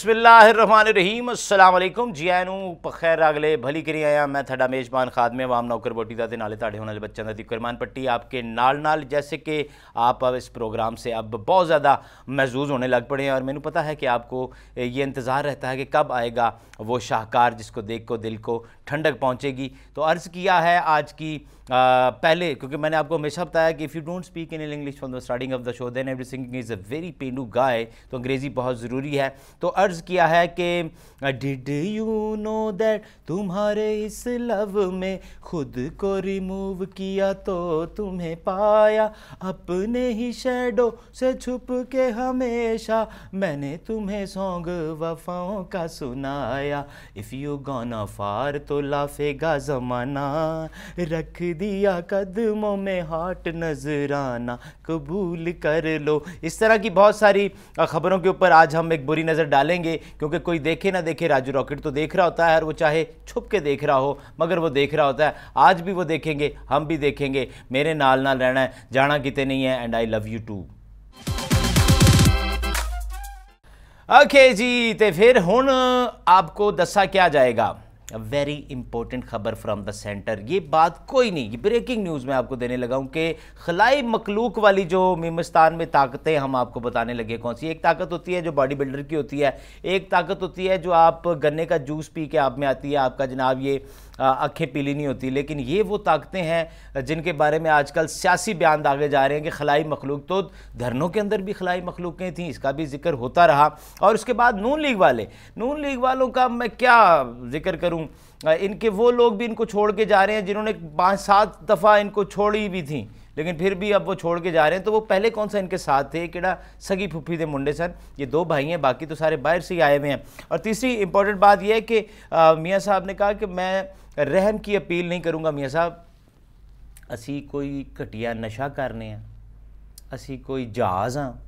बिस्मिल्लाहिर्रहमानिर्रहीम अस्सलाम वालेकुम जी आनू खैर अगले भली करी आया मैं थोड़ा मेज़बान खादमे वाम नौकर बोटी का नाले ताड़े होने वाले बच्चों का कुरबान पट्टी आपके नाल जैसे कि आप अब इस प्रोग्राम से अब बहुत ज़्यादा महजूज़ होने लग पड़े हैं और मैंने पता है कि आपको ये इंतज़ार रहता है कि कब आएगा वो शाहकार जिसको देख को दिल को ठंडक पहुँचेगी। तो अर्ज़ किया है आज की पहले, क्योंकि मैंने आपको हमेशा बताया कि if you don't speak in English from the starting of the show then everything is a very पेंडू गाय, तो अंग्रेज़ी बहुत ज़रूरी है। तो अर्ज़ किया है कि डिड यू नो दैट तुम्हारे इस लव में खुद को रिमूव किया तो तुम्हें पाया, अपने ही शैडो से छुप के हमेशा मैंने तुम्हें सॉन्ग वफाओं का सुनाया। इफ़ यू गॉना फार तो लाफेगा ज़माना, रख दिया कदमों में हार्ट नजराना, कबूल कर लो। इस तरह की बहुत सारी खबरों के ऊपर आज हम एक बुरी नज़र डालेंगे, क्योंकि कोई देखे ना देखे राजू रॉकेट तो देख रहा होता है, और वो चाहे छुप के देख रहा हो मगर वो देख रहा होता है। आज भी वो देखेंगे, हम भी देखेंगे। मेरे नाल रहना है, जाना किते नहीं है, and I love you too. Okay जी, तो फिर हुण आपको दसा क्या जाएगा वेरी इंपॉर्टेंट खबर फ्रॉम द सेंटर। ये बात कोई नहीं, ये ब्रेकिंग न्यूज़ मैं आपको देने लगा हूँ कि खलाई मखलूक वाली जो मीमस्तान में ताकतें हम आपको बताने लगे कौन सी। एक ताकत होती है जो बॉडी बिल्डर की होती है, एक ताकत होती है जो आप गन्ने का जूस पी के आप में आती है, आपका जनाब ये आँखें पीली नहीं होती। लेकिन ये वो ताकतें हैं जिनके बारे में आजकल सियासी बयान दागे जा रहे हैं कि खलाई मखलूक, तो धरनों के अंदर भी खलाई मखलूकें थीं, इसका भी जिक्र होता रहा। और उसके बाद नून लीग वालों का मैं क्या जिक्र करूं, इनके वो लोग भी इनको छोड़ के जा रहे हैं जिन्होंने 5-7 दफ़ा इनको छोड़ी भी थी, लेकिन फिर भी अब वो छोड़ के जा रहे हैं। तो वो पहले कौन सा इनके साथ थे, केड़ा सगी फुफी दे मुंडे सन, ये 2 भाई हैं, बाकी तो सारे बाहर से ही आए हुए हैं। और तीसरी इंपॉर्टेंट बात यह है कि मियाँ साहब ने कहा कि मैं रहम की अपील नहीं करूँगा। मियाँ साहब, असी कोई घटिया नशा करने हैं, असी कोई जहाज़ हाँ,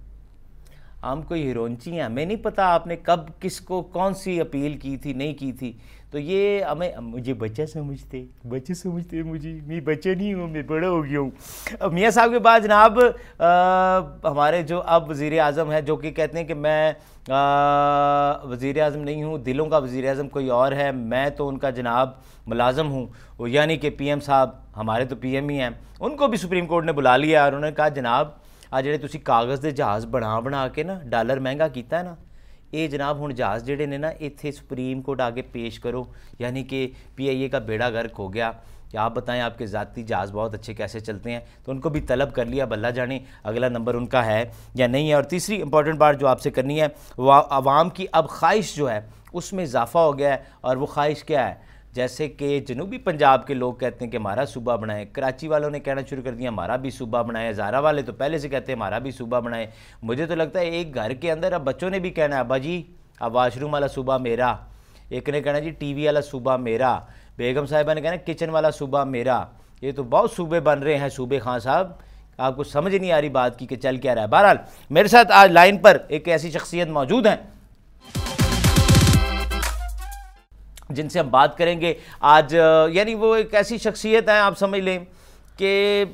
हम कोई हीरोइनची हैं, हमें नहीं पता आपने कब किसको कौन सी अपील की थी नहीं की थी। तो ये हमें मुझे बच्चा समझते मुझे, मैं बच्चा नहीं हूँ, मैं बड़ा हो गया हूँ। अब मियाँ साहब के बाद जनाब हमारे जो अब वज़ीर आज़म है, जो कि कहते हैं कि मैं वज़ीर आज़म नहीं हूँ, दिलों का वज़ीर आज़म कोई और है, मैं तो उनका जनाब मुलाज़म हूँ, यानी कि PM साहब, हमारे तो PM ही हैं। उनको भी सुप्रीम कोर्ट ने बुला लिया और उन्होंने कहा जनाब आ ਜਿਹੜੇ ਤੁਸੀਂ कागज़ के जहाज़ बना के ना डॉलर महंगा किया ना, ये जनाब हुण जहाज़ जेडे ने ना इत्थे सुप्रीम कोर्ट आगे पेश करो, यानी कि PIA का बेड़ा गर्क हो गया कि आप बताएं आपके ज़ाती जहाज़ बहुत अच्छे कैसे चलते हैं। तो उनको भी तलब कर लिया, बल्ला जाने अगला नंबर उनका है या नहीं है। और तीसरी इंपॉर्टेंट बात जो आपसे करनी है, वो आवाम की अब ख्वाहिश जो है उसमें इजाफा हो गया है। और वो ख्वाहिश क्या है, जैसे कि जनूबी पंजाब के लोग कहते हैं कि हमारा सूबा बनाए, कराची वालों ने कहना शुरू कर दिया हमारा भी सूबा बनाए, हज़ारा वाले तो पहले से कहते हैं हमारा भी सूबा बनाए। मुझे तो लगता है एक घर के अंदर अब बच्चों ने भी कहना है अब्बा जी अब वाशरूम वाला सूबा मेरा, एक ने कहना जी TV वाला सूबा मेरा, बेगम साहिबा ने कहना किचन वाला सूबा मेरा। ये तो बहुत सूबे बन रहे हैं सूबे खां साहब, आपको समझ नहीं आ रही बात की कि चल क्या रहा है। बहरहाल मेरे साथ आज लाइन पर एक ऐसी शख्सियत मौजूद हैं जिनसे हम बात करेंगे आज। यानी वो एक ऐसी शख्सियत है, आप समझ लें कि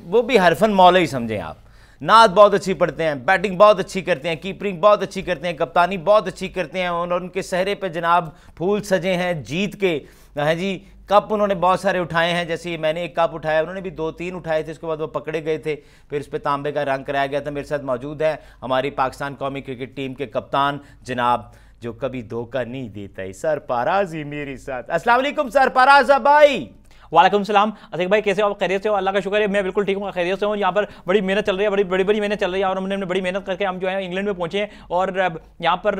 वो भी हरफन मौला ही समझें आप। नात बहुत अच्छी पढ़ते हैं, बैटिंग बहुत अच्छी करते हैं, कीपरिंग बहुत अच्छी करते हैं, कप्तानी बहुत अच्छी करते हैं, और उनके सहरे पे जनाब फूल सजे हैं जीत के। हैं जी, कप उन्होंने बहुत सारे उठाए हैं, जैसे मैंने एक कप उठाया, उन्होंने भी 2-3 उठाए थे, उसके बाद वो पकड़े गए थे, फिर उस पर तांबे का रंग कराया गया था। मेरे साथ मौजूद है हमारी पाकिस्तान कौमी क्रिकेट टीम के कप्तान जनाब जो कभी धोखा नहीं देता है, सरफराज ही मेरे साथ। अस्सलाम वालेकुम सरफराज भाई। वालेकुम सलाम अतीक भाई, कैसे हो आप? खैरियत से हो? अल्लाह का शुक्र है, मैं बिल्कुल ठीक हूँ, खैरियत से हूँ। यहाँ पर बड़ी मेहनत चल रही है, बड़ी मेहनत चल रही है, और हमने बड़ी मेहनत करके हम जो है इंग्लैंड में पहुंचे हैं। और यहाँ पर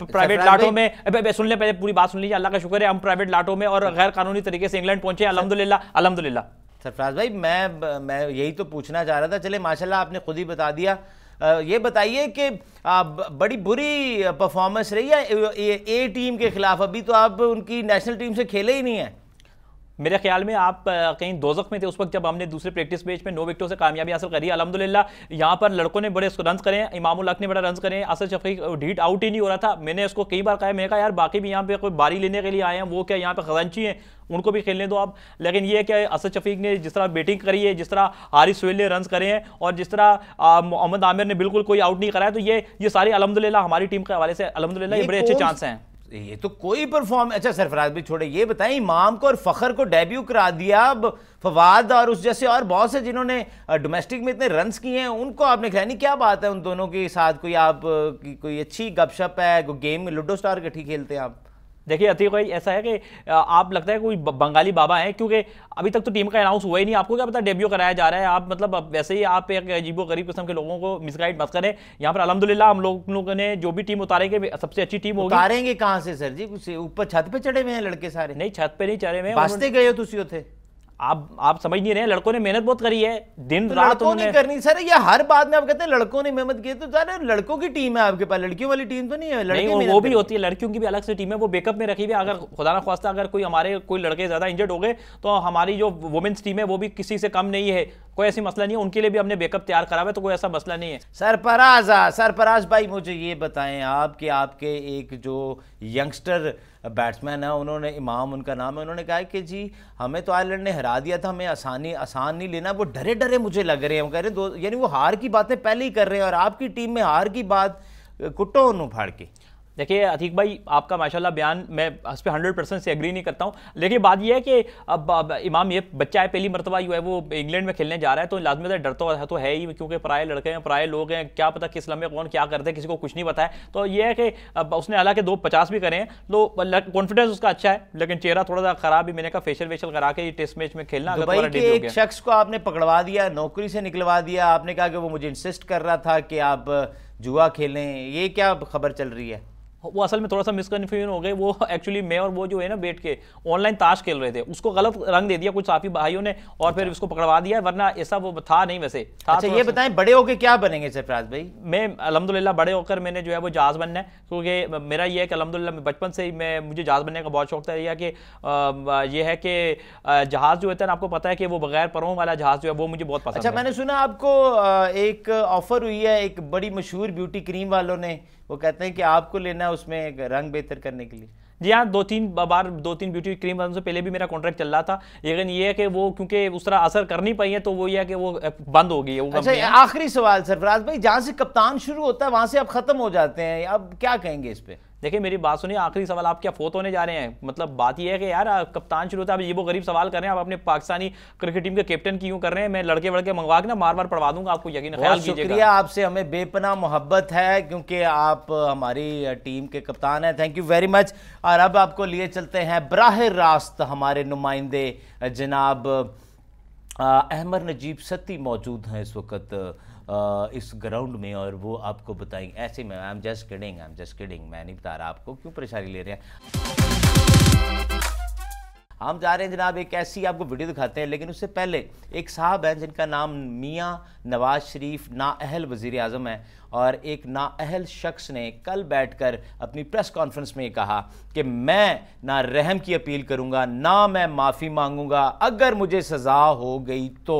प्राइवेट लाटों में सुन लें, पहले पूरी बात सुन लीजिए। अल्लाह का शुक्र है हम प्राइवेट लाटों में और गैर कानूनी तरीके से इंग्लैंड पहुंचे, अल्हम्दुलिल्लाह। सरफराज भाई, मैं यही तो पूछना चाह रहा था, चले माशाल्लाह आपने खुद ही बता दिया। ये बताइए कि बड़ी बुरी परफॉर्मेंस रही है ए टीम के खिलाफ, अभी तो आप उनकी नेशनल टीम से खेले ही नहीं है। मेरे ख्याल में आप कहीं दोजख में थे उस वक्त जब हमने दूसरे प्रैक्टिस मैच में 9 विकेटों से कामयाबी हासिल करी। अल्हम्दुलिल्लाह यहाँ पर लड़कों ने बड़े रन करे, इमामुल हक ने बड़ा रन करे, असद शफीक ढीट आउट ही नहीं हो रहा था। मैंने उसको कई बार कहा, मैंने कहा यार बाकी भी यहाँ पे कोई बारी लेने के लिए आए हैं, वो क्या यहाँ पे खजांची हैं, उनको भी खेलने दो आप। लेकिन ये है कि असद शफीक ने जिस तरह बैटिंग करी है, जिस तरह हारिस सोहेल ने रन करे हैं और जिस तरह मोहम्मद आमिर ने बिल्कुल कोई आउट नहीं कराया, तो ये सारी अल्हम्दुलिल्लाह हमारी टीम के हवाले से अल्हम्दुलिल्लाह ये बड़े अच्छे चांस हैं। ये तो कोई परफॉर्म, अच्छा सरफराज भी छोड़े, ये बताएं इमाम को और फखर को डेब्यू करा दिया, अब फवाद और उस जैसे और बहुत से जिन्होंने डोमेस्टिक में इतने रन्स किए हैं उनको आपने खिलाया नहीं, क्या बात है उन दोनों के साथ? कोई आप कोई अच्छी गपशप है, कोई गेम लूडो स्टार इकट्ठी खेलते हैं आप? देखिए अतीक भाई ऐसा है कि आप लगता है कोई बंगाली बाबा है, क्योंकि अभी तक तो टीम का अनाउंस हुआ ही नहीं, आपको क्या पता डेब्यू कराया जा रहा है। आप मतलब वैसे ही आप एक अजीबो गरीब किस्म के लोगों को मिसगाइड मत करें। यहाँ पर अल्हम्दुलिल्लाह हम लोगों ने जो भी टीम उतारेंगे सबसे अच्छी टीम होगी। उतारेंगे कहाँ से सर जी? ऊपर छत पे चढ़े हुए हैं लड़के सारे? नहीं, छत पे नहीं चढ़े हुए, बसते गए हो तुसी उथे? आप समझ नहीं रहे, लड़कों ने मेहनत बहुत करी है, दिन तो रात लड़कों ने करनी सर, ये हर बात में आप कहते हैं लड़कों ने मेहनत की, तो सर लड़कों की टीम है आपके पास, लड़कियों वाली टीम तो नहीं है? नहीं, वो भी होती है, लड़कियों की भी अलग से टीम है, वो बैकअप में रखी हुई है। अगर खुदा ना ख्वास्ता अगर कोई लड़के ज्यादा इंजर्ड हो गए तो हमारी जो वुमेन्स टीम है वो भी किसी से कम नहीं है, कोई ऐसी मसला नहीं है, उनके लिए भी हमने बैकअप तैयार करा हुआ है, तो कोई ऐसा मसला नहीं है। सरफराज भाई मुझे ये बताएं आप कि आपके एक जो यंगस्टर बैट्समैन है, उन्होंने, इमाम उनका नाम है, उन्होंने कहा कि जी हमें तो आयरलैंड ने हरा दिया था, हमें आसान नहीं लेना, वो डरे डरे मुझे लग रहे हैं, वो कह रहे हैं यानी वो हार की बातें पहले ही कर रहे हैं और आपकी टीम में हार की बात कुट्टो उन्होंने फाड़ के। देखिए अतीक भाई आपका माशाल्लाह बयान मैं उस पर 100% से एग्री नहीं करता हूँ, लेकिन बात यह है कि अब इमाम ये बच्चा है, पहली मरतबा जो है वो इंग्लैंड में खेलने जा रहा है, तो लाजमी डर तो है ही, क्योंकि पराए लड़के हैं, पराए लोग हैं, क्या पता किस लम्हे कौन क्या करते हैं, किसी को कुछ नहीं पता है। तो ये है कि अब उसने हालांकि 250 भी करे हैं तो कॉन्फिडेंस उसका अच्छा है, लेकिन चेहरा थोड़ा सा खराब ही, मैंने कहा फेशियल वेशियल करा के टेस्ट मैच में खेलना। दुबई के एक शख्स को आपने पकड़वा दिया, नौकरी से निकलवा दिया, आपने कहा कि वो मुझे इंसिस्ट कर रहा था कि आप जुआ खेलें, ये क्या खबर चल रही है? वो असल में थोड़ा सा मिसकन्फ्यूजन हो गए, वो एक्चुअली मैं और वो जो है ना बैठ के ऑनलाइन ताश खेल रहे थे, उसको गलत रंग दे दिया कुछ साफी भाइयों ने और फिर उसको पकड़वा दिया, वरना ऐसा वो था नहीं वैसे था। अच्छा ये बताएं बड़े होके क्या बनेंगे सरफराज भाई? मैं अल्हम्दुलिल्लाह बड़े होकर मैंने जो है वो जहाज बनना है, क्योंकि मेरा ये है कि अल्हम्दुलिल्लाह बचपन से ही मुझे जहाज बनने का बहुत शौक था। ये है कि जहाज जो होता है ना, आपको पता है कि वो बगैर परों वाला जहाज जो है वो मुझे बहुत पसंद है। अच्छा मैंने सुना आपको एक ऑफर हुई है एक बड़ी मशहूर ब्यूटी क्रीम वालों ने, वो कहते हैं कि आपको लेना है उसमें रंग बेहतर करने के लिए। जी हाँ, 2-3 ब्यूटी क्रीम बनने से पहले भी मेरा कॉन्ट्रैक्ट चल रहा था, लेकिन ये है कि वो क्योंकि उस तरह असर कर नहीं पाई है तो वो ये है कि वो बंद हो गई है। अच्छा आखिरी सवाल सरफराज भाई, जहाँ से कप्तान शुरू होता है वहाँ से आप खत्म हो जाते हैं, अब क्या कहेंगे इस पे? देखिए मेरी बात सुनिए, आखिरी सवाल आप क्या फोत होने जा रहे हैं? मतलब बात यह है कि यार कप्तान शुरू होता है, आप ये वो गरीब सवाल कर रहे हैं, आप अपने पाकिस्तानी क्रिकेट टीम के कैप्टन क्यों कर रहे हैं? मैं लड़के वड़के मंगवा के ना मार पढ़वा दूंगा आपको, यकीन ख्याल कीजिएगा। शुक्रिया, आपसे हमें बेपनाह मोहब्बत है क्योंकि आप हमारी टीम के कप्तान हैं, थैंक यू वेरी मच। और अब आपको लिए चलते हैं बराह रास्त, हमारे नुमाइंदे जनाब अहमद नजीब सत्ती मौजूद हैं इस वक्त इस ग्राउंड में, और वो आपको बताएंगे। ऐसे में आई एम जस्ट किडिंग, मैं नहीं बता रहा आपको, क्यों परेशानी ले रहे हैं। हम जा रहे हैं जनाब, एक ऐसी आपको वीडियो दिखाते हैं, लेकिन उससे पहले एक साहब हैं जिनका नाम मियां नवाज शरीफ नाअहल वज़ीर आज़म है, और एक नाअहल शख्स ने कल बैठकर अपनी प्रेस कॉन्फ्रेंस में कहा कि मैं ना रहम की अपील करूंगा ना मैं माफ़ी मांगूंगा अगर मुझे सज़ा हो गई तो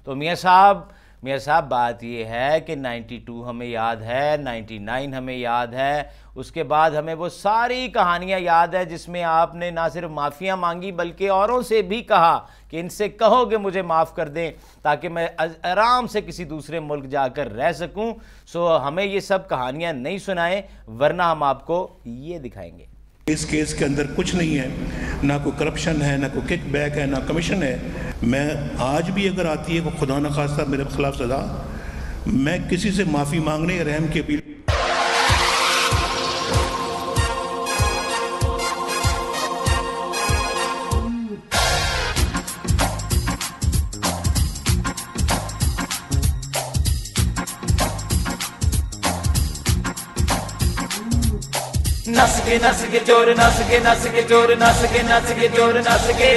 मियां साहब बात यह है कि 92 हमें याद है, 99 हमें याद है, उसके बाद हमें वो सारी कहानियां याद है जिसमें आपने ना सिर्फ माफ़ियाँ मांगी बल्कि औरों से भी कहा कि इनसे कहो कि मुझे माफ़ कर दें ताकि मैं आराम से किसी दूसरे मुल्क जाकर रह सकूं। सो हमें ये सब कहानियां नहीं सुनाएं, वरना हम आपको ये दिखाएंगे। इस केस के अंदर कुछ नहीं है, ना कोई करप्शन है, ना कोई किकबैक है, ना कमीशन है। मैं आज भी अगर आती है कोई खुदा न खास्ता मेरे खिलाफ सजा, मैं किसी से माफ़ी मांगने या रहम की अपील नस के चोर नस के चोर नस के चोर नस के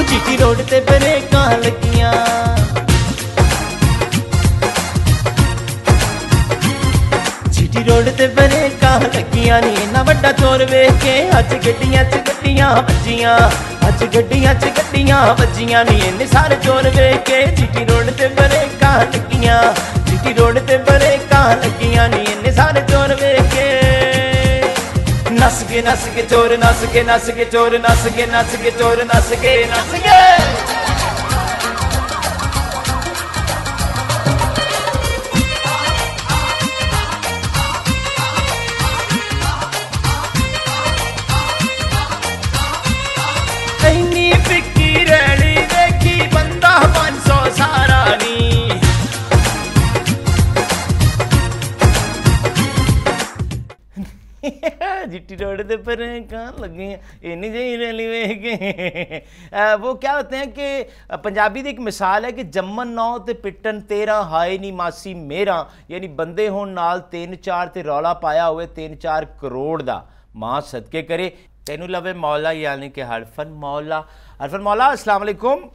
चिट्ठी रोड ते ब्रेकां लगियां, जीटी रोड ते ब्रेकां लगियां नी इन्ना वड्डा चोर वेख के अज गड्डियां च गड्डियां वज्जियां, अज गड्डियां च गड्डियां वज्जियां नी इन्ने सारे चोर वेख के जीटी रोड ते ब्रेकां लगियां, जीटी रोड ते ब्रेकां लगियां नी इन्ने सारे चोर वेख के नस के चोर नस के चोर नस के चोर नस के इन्नी फिक्की रैली देखी बंदा 500 सारा नी, जीटी रोड दे पर कहाँ लगे इन्नी जी रैली वेख के वो क्या होते हैं कि पंजाबी दी एक मिसाल है कि जम्मन 9 ते पिटन 13 हाय नी मासी मेरा, यानी बंदे होण नाल 3-4 ते रौला पाया हुए 3-4 करोड़ दा मां सदके करे तेनू लवे मौला, यानी कि हरफन मौला। हरफन मौला अस्सलाम वालेकुम।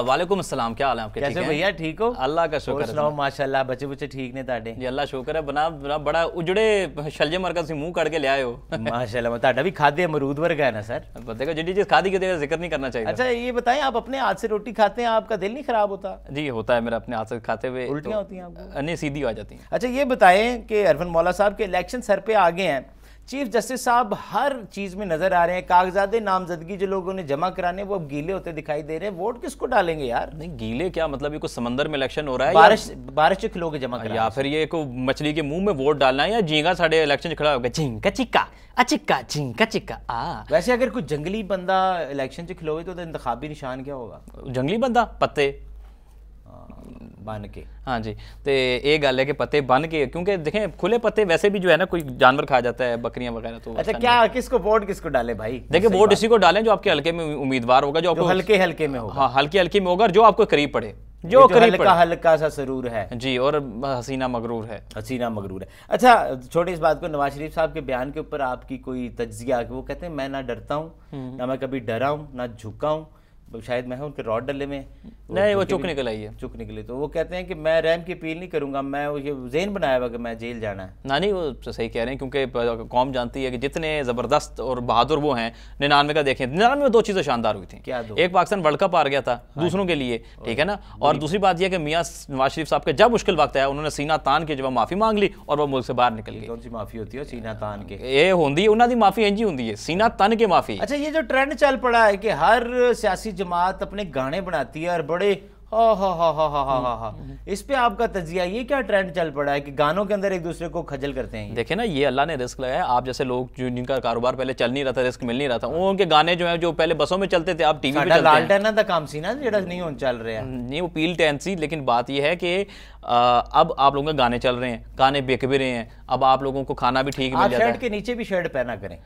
वालेकुम अस्सलाम, क्या हाल है आपके? कैसे भैया, ठीक हो? अल्लाह का शुक्र है। माशाल्लाह बच्चे बुच्चे ठीक ने ताडे? जी अल्लाह शुक्र है। बना बड़ा उजड़े शलजे मरकज से मुंह काट के ले आए हो। माशाल्लाह ताडा भी खादे अमरूद वर्गा है ना सर? देखो जितनी चीज खादी की जिक्र नहीं करना चाहिए। अच्छा ये बताएं, आप अपने हाथ से रोटी खाते हैं, आपका दिल नहीं खराब होता? जी होता है, मेरा अपने हाथ से खाते हुए उल्टियां होती हैं आपको? नहीं, सीधी आ जाती हैं। अच्छा ये बताएं कि हरफन मौला साहब के इलेक्शन सर पे आ गए हैं, चीफ जस्टिस साहब हर चीज में नजर आ रहे हैं, कागजात नामजदगी जो लोगों ने जमा कराने वो अब गीले होते दिखाई दे रहे हैं, वोट किसको डालेंगे यार? नहीं गीले क्या मतलब, ये कुछ समंदर में इलेक्शन हो रहा है, बारिश च खिलो के जमा करा, या फिर ये को मछली के मुंह में वोट डालना है, या झींगा साढ़े इलेक्शन खड़ा होगा झिंका चिक्का अचिक्का झिंका चिक्का आ। वैसे अगर कोई जंगली बंदा इलेक्शन च खिलोए तो इंतखाबी निशान क्या होगा? जंगली बंदा पत्ते बन के। हाँ जी, तो ये गल है कि पत्ते बन के, क्योंकि देखें खुले पत्ते वैसे भी जो है ना कोई जानवर खा जाता है, बकरियां वगैरह। तो अच्छा क्या किसको वोट किसको डाले भाई? देखिए वोट इसी को डालें जो आपके हल्के में उम्मीदवार होगा, जो आपको हल्के में होगा। हाँ हल्के में होगा, जो आपको करीब पड़े, जो करीब हल्का सा सरूर है जी, और हसीना मगरूर है। हसीना मगरूर है। अच्छा छोटी इस बात को, नवाज शरीफ साहब के बयान के ऊपर आपकी कोई तज्जिया? वो कहते हैं मैं ना डरता हूँ ना मैं कभी डरा हूँ ना झुका हूँ, शायद मैं उनके रॉड डले में नहीं वो चुक निकल आई है, चुक निकले। तो वो कहते हैं कि मैं रहम की अपील नहीं करूंगा, मैं ये ज़हन बनाया हुआ कि मैं जेल जाना है ना। नहीं वो सही कह रहे हैं, क्योंकि कौम जानती है कि जितने ज़बरदस्त और बहादुर वो हैं। 99 का देखें, 99 में 2 चीज़ें शानदार हुई थी। क्या दो? एक पाकिस्तान वर्ल्ड कप आ गया था दूसरों के लिए, ठीक है ना, और दूसरी बात यह कि मियाँ नवाज शरीफ साहब के जब मुश्किल वक्त आया उन्होंने सीना तान के जब माफ़ी मांग ली और वो मुल्क से बाहर निकल गई। कौन सी माफ़ी होती है सीना तान के? ये होती है उन्होंने माफ़ी इंजी होती है, सीना तन के माफ़ी। अच्छा ये जो ट्रेंड चल पड़ा है कि हर सियासी जमात अपने गाने बनाती है और बड़े हा, इस पे आपका तजिया, ये क्या ट्रेंड चल पड़ा है कि गानों के अंदर एक दूसरे को खजल करते हैं? देखे ना, ये अल्लाह ने रिस्क लगाया। आप जैसे लोग जो जिनका कारोबार पहले चल नहीं रहा था, रिस्क मिल नहीं रहा था, उनके गाने जो है जो पहले बसों में चलते थे, आप टीवी पे चलते हैं। लालटेना दा काम सी ना जेड़ा नहीं होन चल रहा है, नहीं वो पील टेंसी। लेकिन बात ये है कि अब आप लोगों के गाने चल रहे हैं, गाने बिक भी रहे हैं, अब आप लोगों को खाना भी ठीक मिल जाता है। शर्ट के नीचे भी शर्ट पहना करें,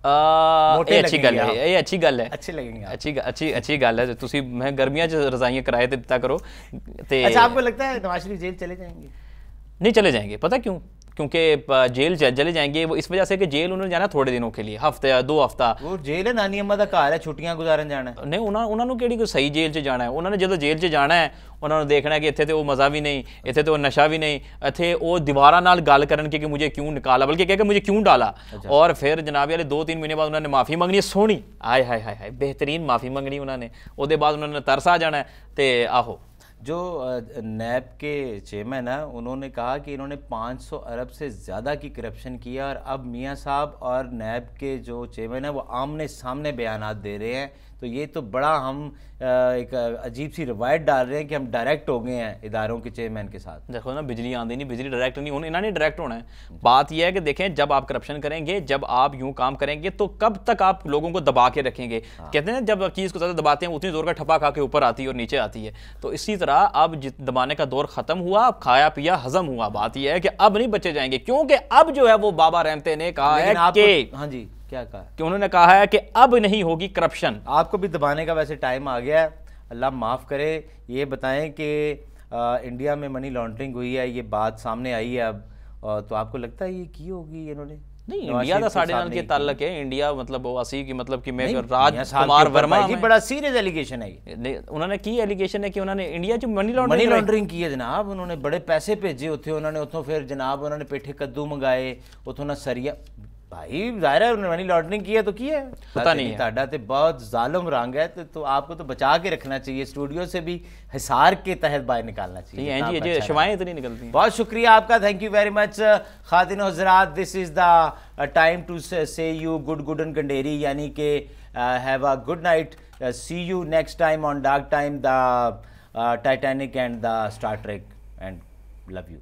ये अच्छी गल है, ये अच्छी गल है, अच्छे लगेंगे, अच्छी गल है। तुसी मैं गर्मियां च रजाइयां किराए ते दिता करो। अच्छा आपको लगता है नवाज शरीफ जेल चले जाएंगे? नहीं चले जाएंगे, पता क्यों? क्योंकि जेल चले जाएंगे वो इस वजह से कि जेल उन्होंने जाना थोड़े दिनों के लिए, हफ्ते या 2 हफ्ता। वो जेल है नानी अम्मा का घर है, छुट्टियां गुजारन जाना है? नहीं उन्होंने केड़ी कोई सही जेल च जाना है। उन्होंने जो जेल च जाना है उन्होंने देखना है कि इत्थे तो वो मज़ा भी नहीं, इत्थे तो नशा भी नहीं, इत्थे वो दीवारा नाल गल करन कि मुझे क्यों निकाला, बल्कि कह के मुझे क्यों डाला। अच्छा। और फिर जनाब वाले 2-3 महीने बाद उन्होंने माफ़ी मंगनी है, सोहनी हाय हाय हाय हाय बेहतरीन माफ़ी मंगनी उन्होंने। उसके बाद उन्होंने तरस आ जाना है। तो आहो जो नैब के चेयरमैन है उन्होंने कहा कि इन्होंने 500 अरब से ज़्यादा की करप्शन किया, और अब मियाँ साहब और नैब के जो चेयरमैन है वो आमने सामने बयानात दे रहे हैं। तो ये तो बड़ा हम एक अजीब सी रवायत डाल रहे हैं कि हम डायरेक्ट हो गए हैं इदारों के चेयरमैन के साथ। देखो ना, बिजली आती नहीं, बिजली डायरेक्ट नहीं होनी, इन्होंने डायरेक्ट होना है। बात यह है कि देखें जब आप करप्शन करेंगे, जब आप यूं काम करेंगे तो कब तक आप लोगों को दबा के रखेंगे। कहते हैं जब चीज़ को ज़्यादा दबाते हैं उतनी जोर का ठप्पा खा के ऊपर आती है और नीचे आती है। तो इसी तरह अब दबाने का दौर खत्म हुआ, अब खाया पिया हजम हुआ। बात यह है कि अब नहीं बचे जाएंगे, क्योंकि अब जो है वो बाबा रहमते ने कहा है कि हाँ जी क्या कहा कि उन्होंने कहा है कि अब नहीं होगी करप्शन। आपको भी दबाने का वैसे टाइम आ गया है, अल्लाह माफ़ करे। ये बताएं कि इंडिया में मनी लॉन्ड्रिंग हुई है, ये बात सामने आई है अब, तो आपको लगता है ये की होगी इन्होंने? नहीं, इंडिया का साढ़े नाल के ताल्लुक है। इंडिया मतलब वो असी की मतलब कि मैं नहीं, राजकुमार वर्मा जी बड़ा सीरियस एलिगेशन है ये। उन्होंने की एलिगेशन है कि उन्होंने इंडिया च मनी लॉन्ड्रिंग की है जनाब। उन्होंने बड़े पैसे भेजे उत्थे, उन्होंने उतों फिर जनाब उन्होंने पेठे कद्दू मंगाए, उतों ना सरिया। भाई जाहिर है उन्होंने मनी लॉन्ड्रिंग की है तो की है, पता नहीं है। ताड़ा ते बहुत जालिम रंग है, तो आपको तो बचा के रखना चाहिए, स्टूडियो से भी हिसार के तहत बाहर निकालना चाहिए। ये शवाएं इतनी निकलती हैं। बहुत शुक्रिया आपका, थैंक यू वेरी मच खातिन और हज़रात। This is the time to say you good and गंडेरी, यानी कि have a good night, see you next time on dark time, the Titanic and the Star Trek, and love you.